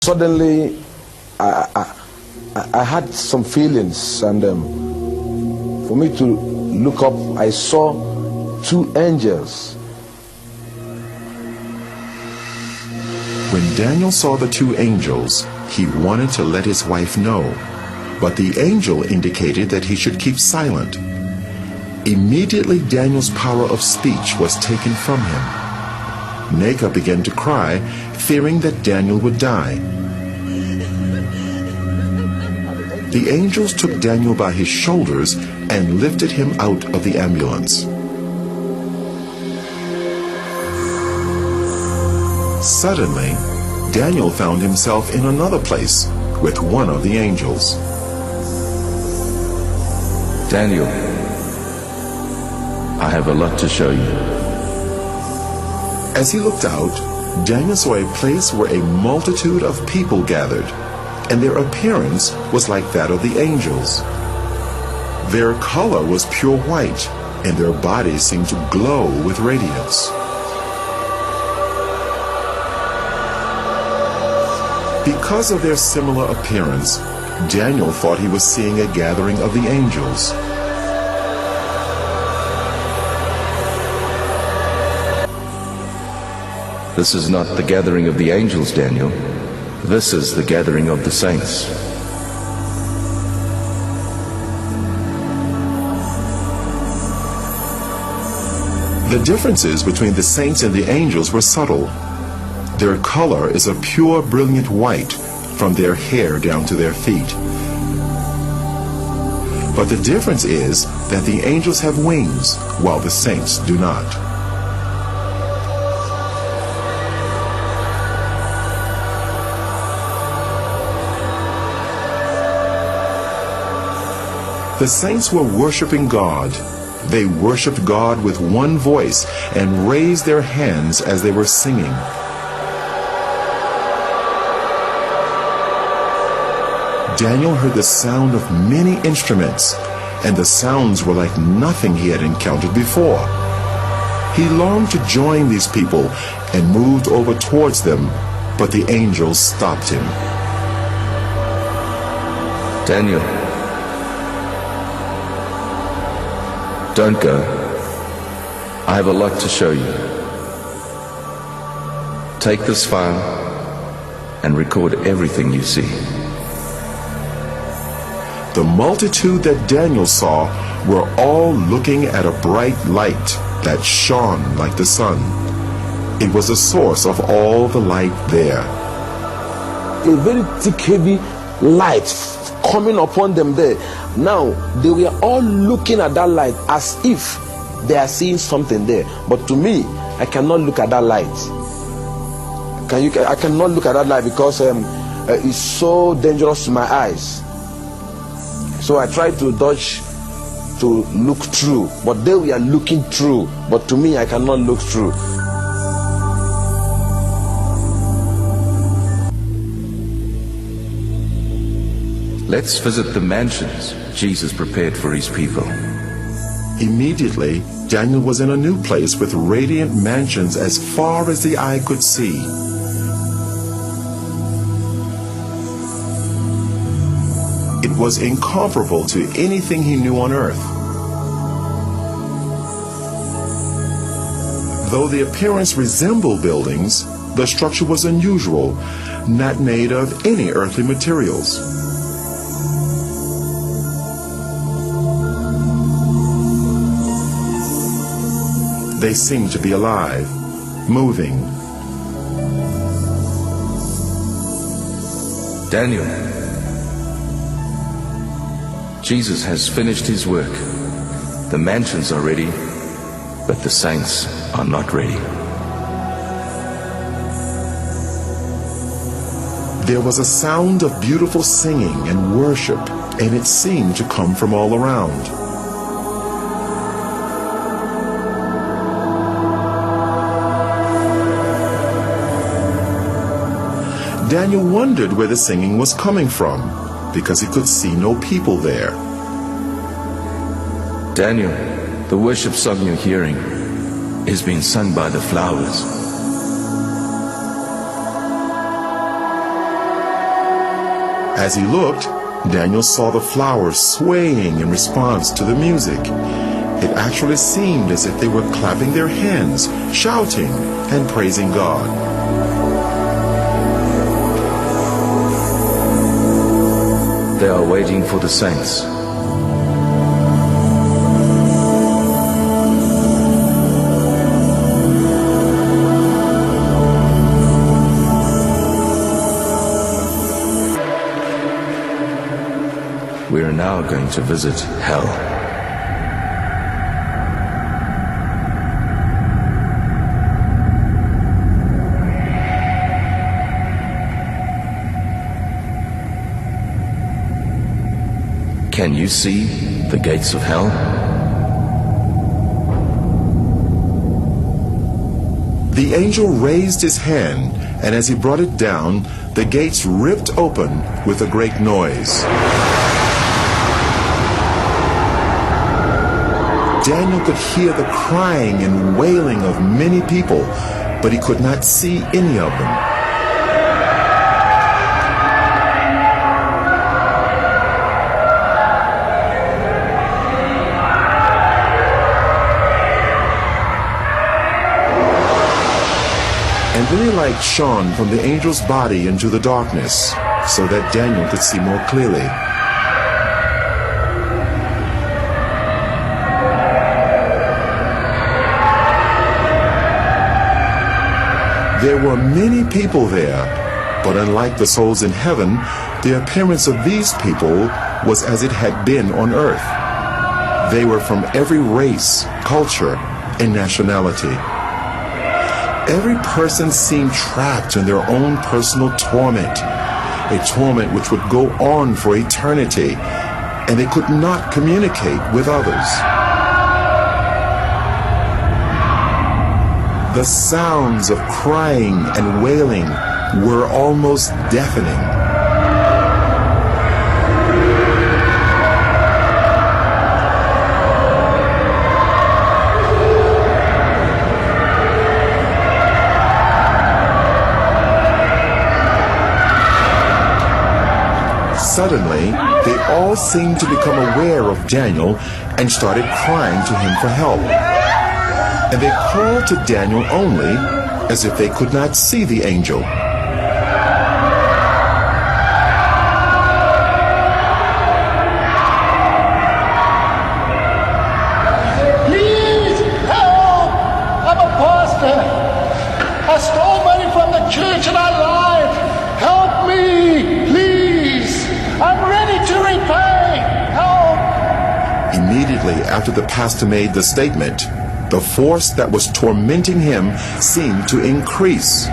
Suddenly, I had some feelings, and for me to look up, I saw two angels. When Daniel saw the two angels, he wanted to let his wife know, but the angel indicated that he should keep silent. Immediately Daniel's power of speech was taken from him. Neka began to cry, fearing that Daniel would die. The angels took Daniel by his shoulders and lifted him out of the ambulance. Suddenly, Daniel found himself in another place with one of the angels. Daniel, I have a lot to show you. As he looked out, Daniel saw a place where a multitude of people gathered, and their appearance was like that of the angels. Their color was pure white, and their bodies seemed to glow with radiance. Because of their similar appearance, Daniel thought he was seeing a gathering of the angels. This is not the gathering of the angels, Daniel. This is the gathering of the saints. The differences between the saints and the angels were subtle. Their color is a pure, brilliant white from their hair down to their feet. But the difference is that the angels have wings, while the saints do not. The saints were worshiping God. They worshiped God with one voice and raised their hands as they were singing. Daniel heard the sound of many instruments, and the sounds were like nothing he had encountered before. He longed to join these people and moved over towards them, but the angels stopped him. Daniel, don't go. I have a lot to show you. Take this file and record everything you see. The multitude that Daniel saw were all looking at a bright light that shone like the sun. It was the source of all the light there. A very thick, heavy light coming upon them there. Now, they were all looking at that light as if they are seeing something there. But to me, I cannot look at that light. I cannot look at that light because it's so dangerous to my eyes. So I tried to dodge to look through, but they were looking through. But to me, I cannot look through. Let's visit the mansions Jesus prepared for his people. Immediately, Daniel was in a new place with radiant mansions as far as the eye could see. It was incomparable to anything he knew on earth. Though the appearance resembled buildings, the structure was unusual, not made of any earthly materials. They seemed to be alive, moving. Daniel, Jesus has finished his work. The mansions are ready, but the saints are not ready. There was a sound of beautiful singing and worship, and it seemed to come from all around. Daniel wondered where the singing was coming from, because he could see no people there. Daniel, the worship song you're hearing is being sung by the flowers. As he looked, Daniel saw the flowers swaying in response to the music. It actually seemed as if they were clapping their hands, shouting, and praising God. They are waiting for the saints. We are now going to visit hell. Can you see the gates of hell? The angel raised his hand, and as he brought it down, the gates ripped open with a great noise. Daniel could hear the crying and wailing of many people, but he could not see any of them. And then a light shone from the angel's body into the darkness, so that Daniel could see more clearly. There were many people there, but unlike the souls in heaven, the appearance of these people was as it had been on earth. They were from every race, culture, and nationality. Every person seemed trapped in their own personal torment, a torment which would go on for eternity, and they could not communicate with others. The sounds of crying and wailing were almost deafening. Suddenly, they all seemed to become aware of Daniel and started crying to him for help. And they called to Daniel only as if they could not see the angel. Please help! I'm a pastor. I stole money from the church and I lied. Help me, please. I'm ready to repay. Help! Immediately after the pastor made the statement, the force that was tormenting him seemed to increase.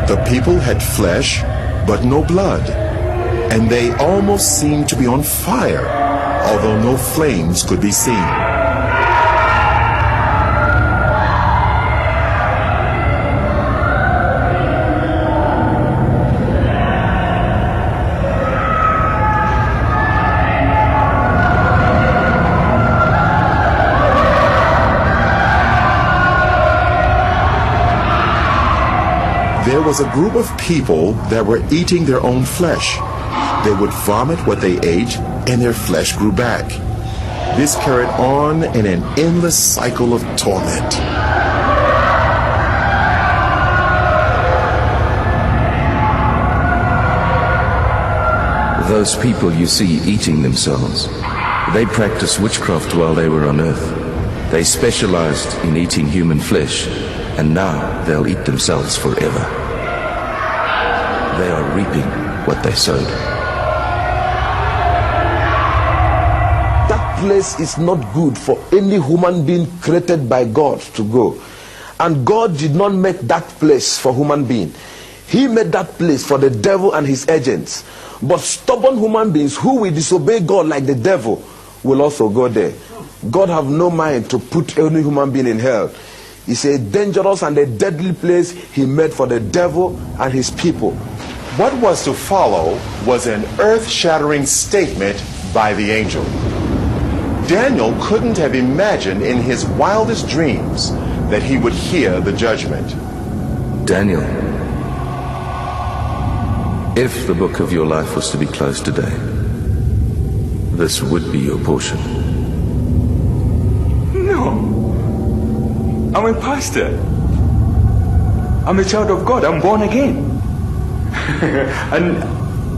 The people had flesh, but no blood, and they almost seemed to be on fire, although no flames could be seen. There was a group of people that were eating their own flesh. They would vomit what they ate, and their flesh grew back. This carried on in an endless cycle of torment. Those people you see eating themselves, they practiced witchcraft while they were on earth. They specialized in eating human flesh, and now they'll eat themselves forever. They are reaping what they sowed. That place is not good for any human being created by God to go. And God did not make that place for human being. He made that place for the devil and his agents. But stubborn human beings who will disobey God like the devil will also go there. God have no mind to put any human being in hell. It's a dangerous and a deadly place he made for the devil and his people. What was to follow was an earth-shattering statement by the angel. Daniel couldn't have imagined in his wildest dreams that he would hear the judgment. Daniel, if the book of your life was to be closed today, this would be your portion. No. I'm a pastor. I'm a child of God. I'm born again. And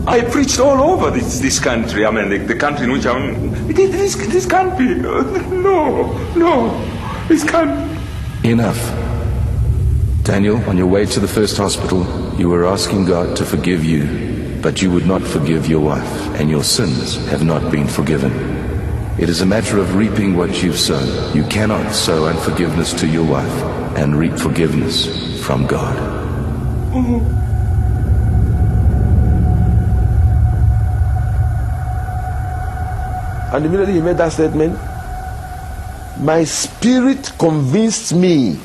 I preached all over this country. I mean, the country in which I'm... This can't be. No. This can't... Enough. Daniel, on your way to the first hospital, you were asking God to forgive you, but you would not forgive your wife, and your sins have not been forgiven. It is a matter of reaping what you've sown. You cannot sow unforgiveness to your wife and reap forgiveness from God. And immediately he made that statement, my spirit convinced me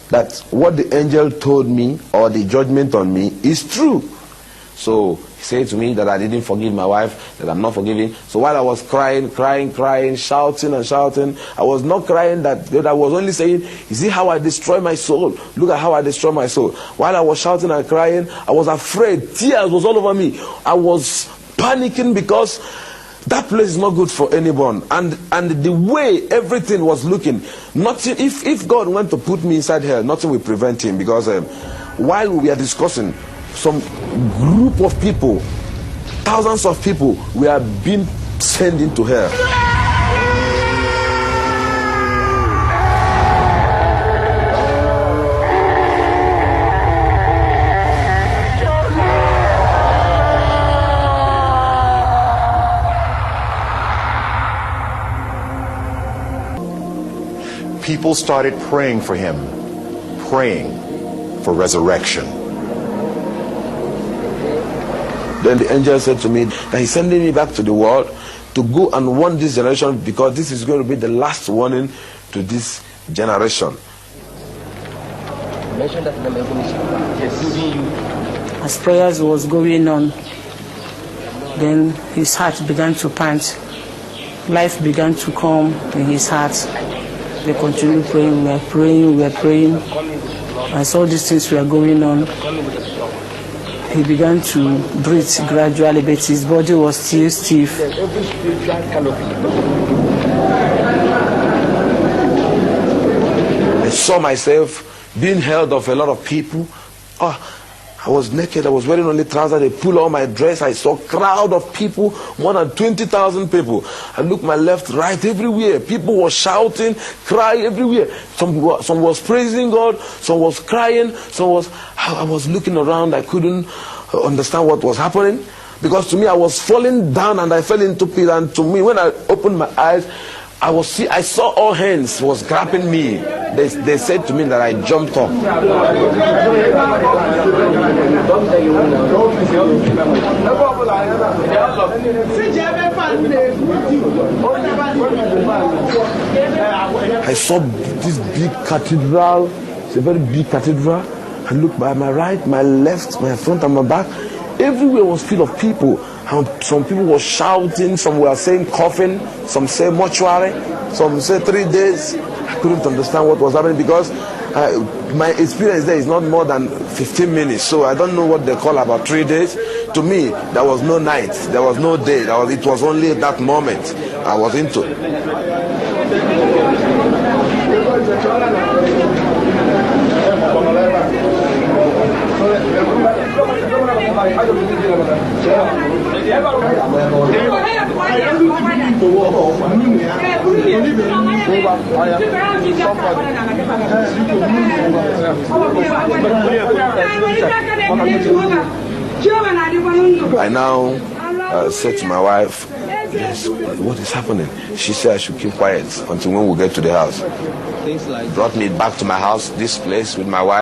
that what the angel told me, or the judgment on me, is true. So he said to me that I didn't forgive my wife, that I'm not forgiving. So while I was crying, shouting, I was not crying that I was only saying, you see how I destroy my soul? Look at how I destroy my soul. While I was shouting and crying, I was afraid. Tears was all over me. I was panicking because that place is not good for anyone. And the way everything was looking, nothing, if God went to put me inside hell, nothing will prevent him. Because while we are discussing, some group of people, thousands of people, we are being sent into hell. People started praying for him, praying for resurrection. Then the angel said to me that he's sending me back to the world to go and warn this generation, because this is going to be the last warning to this generation. As prayers was going on, then his heart began to pant. Life began to come in his heart. They continued praying, we were praying. As all these things were going on, he began to breathe gradually, but his body was still stiff. I saw myself being held of a lot of people. I was naked, I was wearing only trousers, they pulled on my dress. I saw a crowd of people, more than 20,000 people. I looked my left, right, everywhere. People were shouting, crying everywhere. Some was praising God, some was crying, I was looking around, I couldn't understand what was happening. Because to me, I was falling down and I fell into pit. And to me, when I opened my eyes, I saw all hands was grabbing me. They said to me that I jumped up. I saw this big cathedral. It's a very big cathedral. I looked by my right, my left, my front and my back. Everywhere was full of people. And some people were shouting, some were saying coffin, some say mortuary, some say 3 days. I couldn't understand what was happening because my experience there is not more than 15 minutes. So I don't know what they call about 3 days. To me, there was no night, there was no day. It was only that moment I was into. I now said to my wife, yes, what is happening? She said I should keep quiet until when we get to the house. Brought me back to my house, this place with my wife.